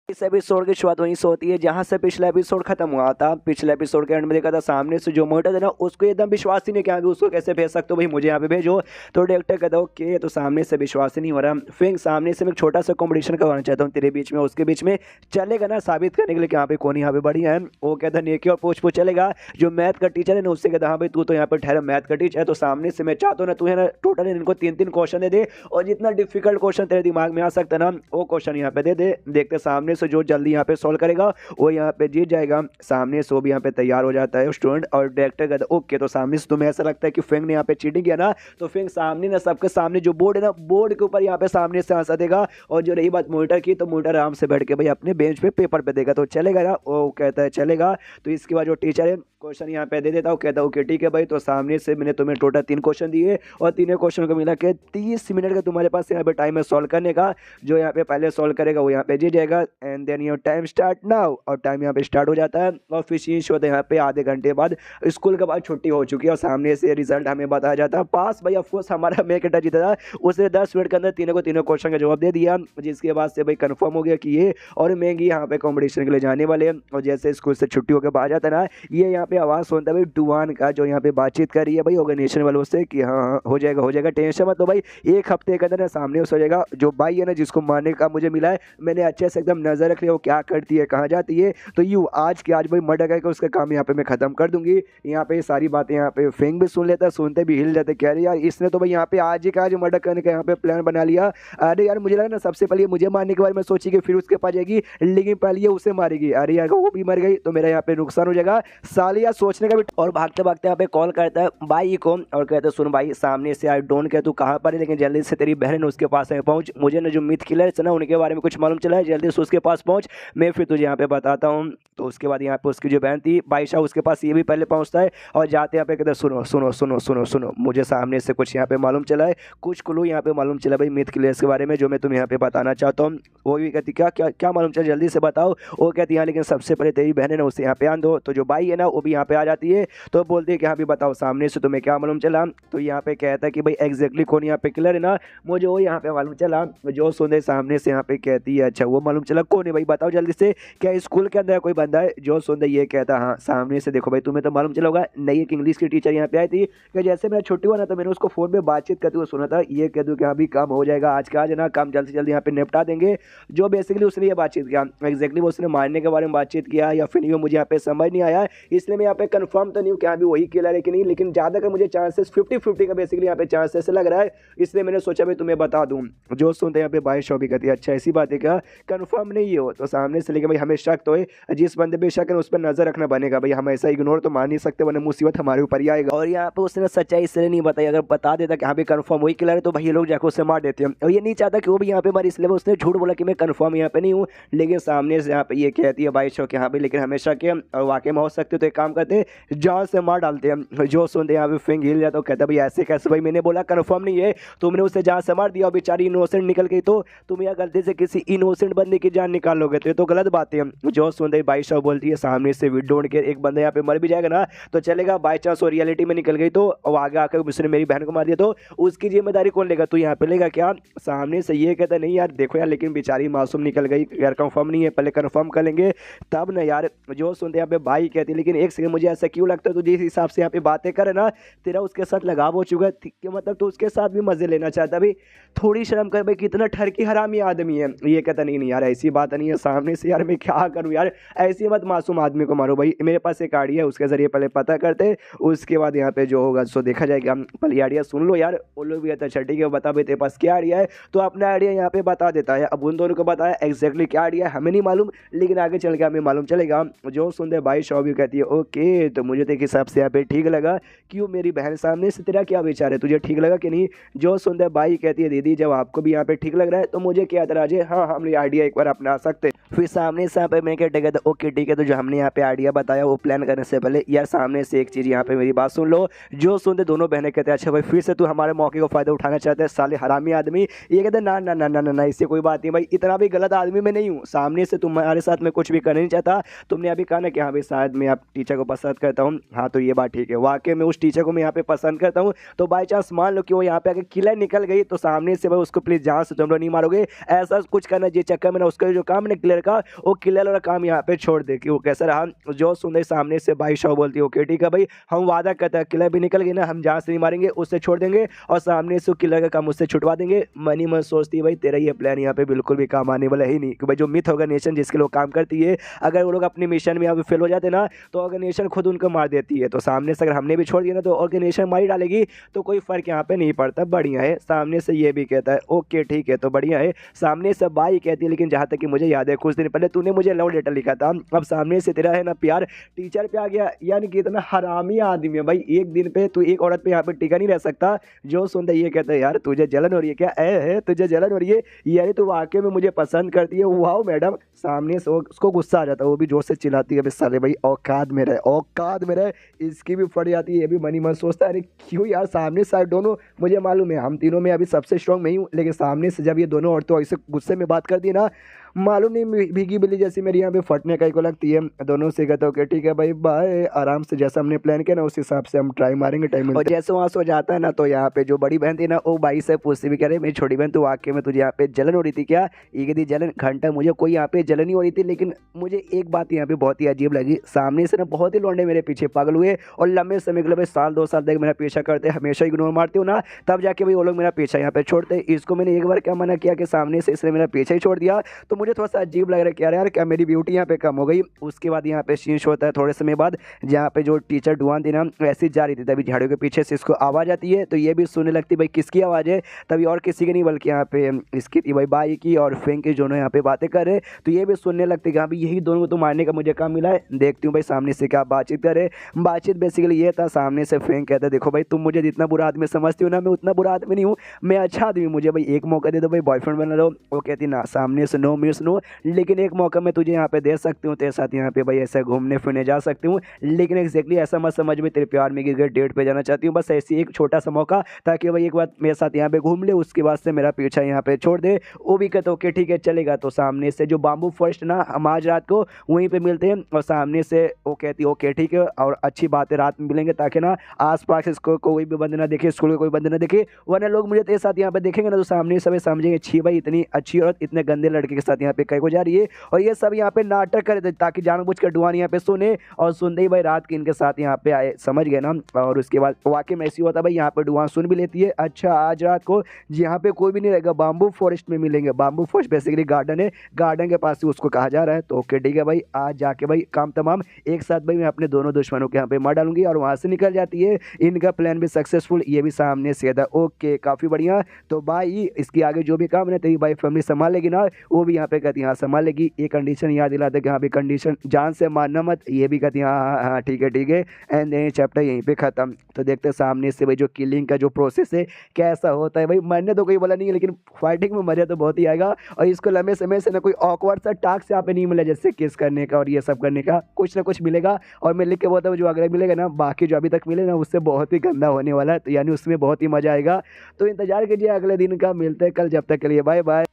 इस एपिसोड की शुरुआत वहीं से होती है जहां से पिछला एपिसोड खत्म हुआ था। पिछले एपिसोड के एंड में देखा था सामने से जो मोटर है ना उसको एकदम विश्वास ही नहीं किया कि उसको कैसे भेज सकते हो भाई, मुझे यहाँ पे भेजो। तो डायरेक्टर कहता ओके, तो सामने से विश्वास ही नहीं हो रहा। फिर सामने से मैं एक छोटा सा कॉम्पिटिशन करवाना चाहता हूँ तेरे बीच में, उसके बीच में चलेगा ना साबित करने के लिए कि यहाँ पे कौन यहाँ पे बढ़िया है। वो कहता नेकी और पूछ पूछ चलेगा। जो मैथ का टीचर है ना उससे कहता हाँ भाई तू तो यहाँ पे ठहरा मैथ का टीचर है, तो सामने से मैं चाहता हूँ ना तू है ना टोटल इनको 3-3 क्वेश्चन दे दे और जितना डिफिकल्ट क्वेश्चन तेरे दिमाग में आ सकता है ना वो क्वेश्चन यहाँ पे दे दे। देखते सामने से जो जल्दी यहाँ पे सॉल्व करेगा वो यहाँ पे जीत जाएगा। सामने से वो भी यहाँ पे तैयार हो जाता है स्टूडेंट, और डायरेक्टर कहता है ओके। तो सामने से तुम्हें ऐसा लगता है कि फेंग ने यहाँ पे चीटिंग किया ना, तो फेंग सामने ना सबके सामने जो बोर्ड है ना बोर्ड के ऊपर यहाँ पे सामने से आंसर देगा। और जो रही बात मॉनिटर की, तो मॉनिटर आराम से बैठ के भाई अपने बेंच पे पेपर पे देगा। तो चलेगा ना, वो कहता है चलेगा। तो इसके बाद जो टीचर है क्वेश्चन यहाँ पे दे देता हूँ, कहता हूँ ओके ठीक है भाई। तो सामने से मैंने तुम्हें टोटल 3 क्वेश्चन दिए और तीनों क्वेश्चन को मिला के 30 मिनट का तुम्हारे पास यहाँ पे टाइम है सॉल्व करने का। जो यहाँ पे पहले सॉल्व करेगा वो यहाँ पे जीत जाएगा। And then your time start now, और टाइम यहाँ पे स्टार्ट हो जाता है। और फिर शीश होता है यहाँ पे आधे घंटे बाद स्कूल के बाद छुट्टी हो चुकी है और सामने से रिजल्ट हमें बताया जाता है पास भाई। ऑफकोर्स हमारा मेकेटा जीता था, उसने 10 मिनट के अंदर तीनों क्वेश्चन का जवाब दे दिया, जिसके बाद से भाई कंफर्म हो गया कि ये और मैगी यहाँ पे कॉम्पिटिशन के लिए जाने वाले हैं। और जैसे स्कूल से छुट्टी होकर बाहर जाता है ना, ये यहाँ पे आवाज़ सुनता है भाई डुआन का, जो यहाँ पे बातचीत कर रही है भाई ऑर्गेनाइजेशन वालों से कि हाँ हो जाएगा टेंशन मत लो भाई, 1 हफ्ते के अंदर ना सामने हो जाएगा। जो भाई है ना जिसको मारने का मुझे मिला है, मैंने अच्छे से एकदम नजर रख लिया वो क्या करती है कहाँ जाती है। तो यूँ आज के आज भाई मर्डर करके उसका काम यहाँ पे मैं खत्म कर दूंगी। यहाँ पे सारी बातें यहाँ पे फेंग भी सुन लेता है, सुनते भी हिल जाते, कह रहे यार इसने तो भाई यहाँ पे आज ही का आज मर्डर करने का यहाँ पे प्लान बना लिया। अरे यार मुझे लगा ना सबसे पहले मुझे मारने के बारे में सोची कि फिर उसके पास जाएगी, लेकिन पहले ये उसे मारेगी। अरे यार वो भी मर गई तो मेरा यहाँ पे नुकसान हो जाएगा, साले यार सोचने का भी। और भागते भागते यहाँ पे कॉल करता है भाई को और कहता है सुन भाई सामने से आई डोंट केयर तू कहाँ पर है, लेकिन जल्दी से तेरी बहन उसके पास है पहुँच। मुझे ना जो मिथ किलर है ना उनके बारे में कुछ मालूम चला है, जल्दी से उसके पास पहुँच, मैं फिर तुझे यहाँ पे बताता हूँ। तो उसके बाद यहाँ पे उसकी जो बहन थी बाईशा उसके पास ये भी पहले पहुँचता है और जाते यहाँ पे कहते सुनो सुनो सुनो सुनो सुनो, मुझे सामने से कुछ यहाँ पे मालूम चला है, कुछ क्लू यहाँ पे मालूम चला भाई मिथ किलर्स के बारे में जो मैं तुम्हें यहाँ पे बताना चाहता हूँ। वो भी कहती क्या क्या क्या मालूम चला जल्दी से बताओ। वो कहती है लेकिन सबसे पहले तेरी बहन है ना उसे यहाँ पे आन दो। तो जो भाई है ना वो भी यहाँ पे आ जाती है, तो बोलती है कि हाँ भी बताओ सामने से तुम्हें क्या मालूम चला। तो यहाँ पे कहता है कि भाई एग्जैक्टली कौन यहाँ पे किलर है ना मुझे वो यहाँ पे मालूम चला। जो सुने सामने से यहाँ पे कहती है अच्छा वो मालूम चला कौन है भाई बताओ जल्दी से, क्या स्कूल के अंदर कोई बंदा है। जो सुन ये कहता हाँ सामने से देखो भाई तुम्हें तो मालूम चला होगा नई एक इंग्लिश की टीचर यहाँ पे आई थी कि जैसे मेरा छुट्टी हुआ ना तो मैंने उसको फोन पे बातचीत करते हुए सुना था, ये कह दूँ कि अभी काम हो जाएगा आज का आज ना, काम जल्द से जल्द यहाँ पे निपटा देंगे। जो बेसिकली उसने ये बातचीत किया एग्जैक्टली वो उसने मारने के बारे में बातचीत किया या फिर ये मुझे यहाँ पे समझ नहीं आया, इसलिए मैं यहाँ पे कंफर्म तो नहीं हूँ कि अभी वही किलर है कि नहीं, लेकिन ज़्यादा का मुझे चांसेस 50-50 का बेसिकली यहाँ पे चांसेस लग रहा है, इसलिए मैंने सोचा भाई तुम्हें बता दूँ। जो सुनते यहाँ पे 22 भी कहती है अच्छा ऐसी बात है क्या, कंफर्म नहीं हो। तो सामने से लेके भाई हमें शक तो है, जिस बंदे पे शक है उस पर नजर रखना बनेगा भाई, हम ऐसा इग्नोर तो मान नहीं सकते वरना मुसीबत हमारे ऊपर ही आएगा। और यहाँ पे उसने सच्चाई इसलिए नहीं बताई, अगर बता देता कि हाँ भी कंफर्म वही किलर है तो भाई ये लोग जाकर उसे मार देते हैं। और ये नहीं चाहता कि वो भी यहाँ पे मारे, इसलिए उसने झूठ बोला कि मैं कंफर्म यहाँ पे नहीं हूँ। लेकिन सामने से यहाँ पे ये कहती है भाई कि हाँ भाई लेकिन हमेशा के और वाकई में हो सकते तो एक काम करते जान से मार डालते हैं। जो सुनते यहाँ पे फिंग हिल जाता तो कहता भाई ऐसे कैसे भाई, मैंने बोला कंफर्म नहीं है, तुमने उसे जान से मार दिया और बेचारी इनोसेंट निकल गई, तो तुम यहाँ गलती से किसी इनोसेंट बंदे की जान निकाल लोगे तो ये तो गलत बात है। जो सुनते भाई बोलती है सामने से विडोड़ के एक बंदा यहाँ पे मर भी जाएगा ना तो चलेगा, बाई चांस वो रियलिटी में निकल गई तो आगे आकर उसने मेरी बहन को मार दिया तो उसकी जिम्मेदारी कौन लेगा, तू यहाँ पे लेगा क्या। सामने से ये कहता नहीं यार देखो यार लेकिन बेचारी मासूम निकल गई यार, कंफर्म नहीं है पहले कंफर्म कर लेंगे तब ना यार। जो सुनते यहाँ पे भाई कहती लेकिन एक सेकंड मुझे ऐसा क्यों लगता है तू जिस हिसाब से यहाँ पे बातें करे ना तेरा उसके साथ लगाव हो चुका है, मतलब तू उसके साथ भी मजे लेना चाहता भाई, थोड़ी शर्म कर भाई, कितना ठरकी हरामी आदमी है। ये कहता नहीं यार ऐसी बात नहीं है, सामने से यार मैं क्या करूँ यार, ऐसी मत मासूम आदमी को मारो भाई, मेरे पास एक आइडिया है उसके जरिए पहले पता करते उसके बाद यहाँ पे जो होगा सो देखा जाएगा। पहले आइडिया सुन लो यार। वो लोग भी अच्छा ठीक है बता भाई तेरे पास क्या आइडिया है, तो अपना आइडिया यहाँ पे बता देता है। अब उन दोनों को बताया एग्जैक्टली क्या आइडिया हमें नहीं मालूम, लेकिन आगे चल के हमें मालूम चलेगा। जो सुनते भाई शौबी कहती है ओके, तो मुझे तो एक हिसाब से यहाँ पे ठीक लगा, क्यों मेरी बहन सामने से तेरा क्या विचार है, तुझे ठीक लगा कि नहीं। जो सुनते भाई कहती है दीदी जब आपको भी यहाँ पे ठीक लग रहा है तो मुझे क्या एतराज है, हाँ हम ये आइडिया एक बार अपना सकते। फिर सामने से यहाँ पे मैं क्या कहता ओके ठीक है, तो जो हमने यहाँ पे आइडिया बताया वो प्लान करने से पहले यार सामने से एक चीज़ यहाँ पे मेरी बात सुन लो। जो सुनते दोनों बहनें कहते हैं अच्छा भाई फिर से तू हमारे मौके को फ़ायदा उठाना चाहते हैं साले हरामी आदमी। ये कहते ना ना ना ना ना ना इससे कोई बात नहीं भाई, इतना भी गलत आदमी मैं नहीं हूँ, सामने से तुम्हारे साथ में कुछ भी करना नहीं चाहता। तुमने अभी कहा ना कि हाँ भाई शायद मैं आप टीचर को पसंद करता हूँ, हाँ तो ये बात ठीक है, वाकई में उस टीचर को मैं यहाँ पे पसंद करता हूँ। तो बाई चांस मान लो कि वो यहाँ पे आके किलर निकल गई तो सामने से भाई उसको प्लीज़ जान से तुम लोग नहीं मारोगे, ऐसा कुछ करना जिस चक्कर में ना उसका जो काम ना क्लियर का वो किलर वाला काम यहाँ पे छोड़ दे कि वो कैसा रहा। जो सुंदर सामने से भाई शाह बोलती है ओके ठीक है भाई, हम वादा करते हैं किलर भी निकल गई ना, हम जहाँ से नहीं मारेंगे उससे छोड़ देंगे और सामने से किलर का काम उससे छुटवा देंगे। मनी मन सोचती है भाई तेरा ये प्लान यहाँ पे बिल्कुल भी काम आने वाला ही नहीं, कि भाई जो मिथ ऑर्गेनाइजेशन जिसके लोग काम करती है, अगर वो लोग अपने मिशन में यहाँ पे फेल हो जाते ना तो ऑर्गेनाइजेशन खुद उनको मार देती है। तो सामने से अगर हमने भी छोड़ दिया ना तो ऑर्गेनाइजेशन मार ही डालेगी, तो कोई फर्क यहाँ पे नहीं पड़ता। बढ़िया है। सामने से ये भी कहता है ओके ठीक है, तो बढ़िया है। सामने से बाई कहती है लेकिन जहाँ तक कि मुझे याद है कुछ दिन पहले तूने मुझे लव लेटर लिखा था, अब सामने से तेरा है ना प्यार टीचर पे आ गया। यानी कि इतना हरामी आदमी है भाई, एक दिन पे तू एक औरत पे यहाँ पे टिका नहीं रह सकता। जो सुनता ये कहता है यार तुझे जलन हो रही है क्या, है तुझे जलन हो रही है, यानी तू वाकई में मुझे पसंद करती है, वाओ मैडम। सामने से उसको गुस्सा आ जाता है, वो भी जोर से चिल्लाती है साले भाई औकात में रहे, औकात में रहे। इसकी भी फट जाती है, ये भी मनी मन सोचता है अरे क्यों यार, सामने साइड दोनों मुझे मालूम है हम तीनों में अभी सबसे स्ट्रांग मैं ही हूँ, लेकिन सामने से जब ये दोनों औरतें ऐसे गुस्से में बात करती है ना, मालूम नहीं भीगी बिल्ली जैसी मेरी यहाँ पे फटने का को लगती है। दोनों से कहता हूँ ठीक है भाई बाय, आराम से जैसा हमने प्लान किया ना उस हिसाब से हम ट्राई मारेंगे टाइम। और जैसे वहाँ सो जाता है ना तो यहाँ पे जो बड़ी बहन थी ना वो भाई से पूछती भी कह रहे मेरी छोटी बहन तो वाकई में तुझे यहाँ पे जलन हो रही थी क्या, ये कहती जलन घंटा मुझे कोई यहाँ पे जलन नहीं हो रही थी, लेकिन मुझे एक बात यहाँ पे बहुत ही अजीब लगी, सामने से ना बहुत ही लौंडे मेरे पीछे पागल हुए और लंबे समय के लिए साल 2 साल तक मेरा पीछा करते, हमेशा इग्नोर मारते हो ना, तब जाके भाई वो लोग मेरा पीछा यहाँ पे छोड़ते। इसको मैंने एक बार क्या मना किया कि सामने से इसने मेरा पीछा ही छोड़ दिया, तो मुझे थोड़ा सा अजीब लग रहा है कि यार क्या मेरी ब्यूटी यहाँ पे कम हो गई। उसके बाद यहाँ पे शीश होता है थोड़े समय बाद, जहाँ पे जो टीचर डुआन थी ना वैसे जा रही थी, तभी झाड़ियों के पीछे से इसको आवाज़ आती है, तो ये भी सुनने लगती भाई किसकी आवाज़ है, तभी और किसी की नहीं बल्कि यहाँ पे इसकी थी भाई बाई की और फेंक की, दोनों यहाँ पे बातें कर रहे, तो ये भी सुनने लगती कि हाँ भाई यही दोनों को तो मारने का मुझे काम मिला है। देखती हूँ भाई सामने से क्या बातचीत करे। बातचीत बेसिकली ये था, सामने से फेंक कहता है देखो भाई तुम मुझे जितना बुरा आदमी समझती हो ना, मैं उतना बुरा आदमी नहीं हूँ, मैं अच्छा आदमी, मुझे भाई एक मौका दे दो भाई, बॉयफ्रेंड बना लो। वो कहती ना सामने से नो मीन्स नो, लेकिन एक मौका मैं तुझे यहाँ पे दे सकती हूँ, तेरे साथ यहाँ पे भाई ऐसे घूमने फिरने जा सकती हूँ, लेकिन एग्जैक्टली ऐसा मत समझ में तेरे प्यार में गिर गए डेट पे जाना चाहती हूँ, बस ऐसी एक छोटा सा मौका ताकि भाई एक बार मेरे साथ यहाँ पे घूम ले, उसके बाद से मेरा पीछा यहाँ पे छोड़ दे। वो भी कहते ओके ठीक है चलेगा। तो सामने से जो बाम्बू फॉरेस्ट ना हम आज रात को वहीं पे मिलते हैं, और सामने से वो कहती ओके ठीक है और अच्छी बात है रात में मिलेंगे ताकि ना आस पास इसको कोई भी बंद ना देखे, स्कूल में कोई बंद ना देखे, वरना लोग मुझे तेरे साथ यहाँ पे देखेंगे ना तो सामने सब समझेंगे छी भाई इतनी अच्छी औरत इतने गंदे लड़के के साथ यहाँ पे कहीं को जा रही है, और ये सब यहाँ पे नाटक करे थे ताकि जानबूझकर डुआन यहाँ पे सुने, और सुनते ही भाई रात के इनके साथ यहाँ पे आए, समझ गए ना। और उसके बाद वाकई में ऐसी होता भाई यहाँ पे डुआन सुन भी लेती है। अच्छा आज रात को यहाँ पे कोई भी नहीं रहेगा, बाम्बू फॉरेस्ट में मिलेंगे। बाम्बू फॉरेस्ट बेसिकली गार्डन है, गार्डन के पास ही उसको कहा जा रहा है। तो ओके ठीक है भाई आज जाके भाई काम तमाम, एक साथ भाई मैं अपने दोनों दुश्मनों के यहाँ पे मार डालूंगी, और वहाँ से निकल जाती है। इनका प्लान भी सक्सेसफुल, ये भी सामने से था। ओके काफ़ी बढ़िया। तो भाई इसके आगे जो भी काम है तेरी भाई फैमिली संभालेगी ना, वो भी यहाँ पे कहती है हाँ संभालेगी। ये कंडीशन याद दिलाते कि हाँ भी कंडीशन जान से मारना मत, ये भी कहती है हाँ हाँ ठीक है ठीक है। एंड देन चैप्टर यहीं पे खत्म। तो देखते सामने से भाई जो किलिंग का जो प्रोसेस है कैसा होता है। भाई मरने तो कोई बोला नहीं है, लेकिन फाइटिंग में मजा तो बहुत ही आएगा। और इसको लंबे समय से ना कोई ऑकवर्ड सा टास्क यहाँ पे नहीं मिला, जैसे किस करने का और ये सब करने का, कुछ ना कुछ मिलेगा। और मैं लिख के बोलता हूँ जो अगला मिलेगा ना, बाकी जो अभी तक मिले ना उससे बहुत ही गंदा होने वाला है, तो यानी उसमें बहुत ही मजा आएगा। तो इंतजार कीजिए अगले दिन का, मिलते हैं कल, जब तक के लिए बाय बाय।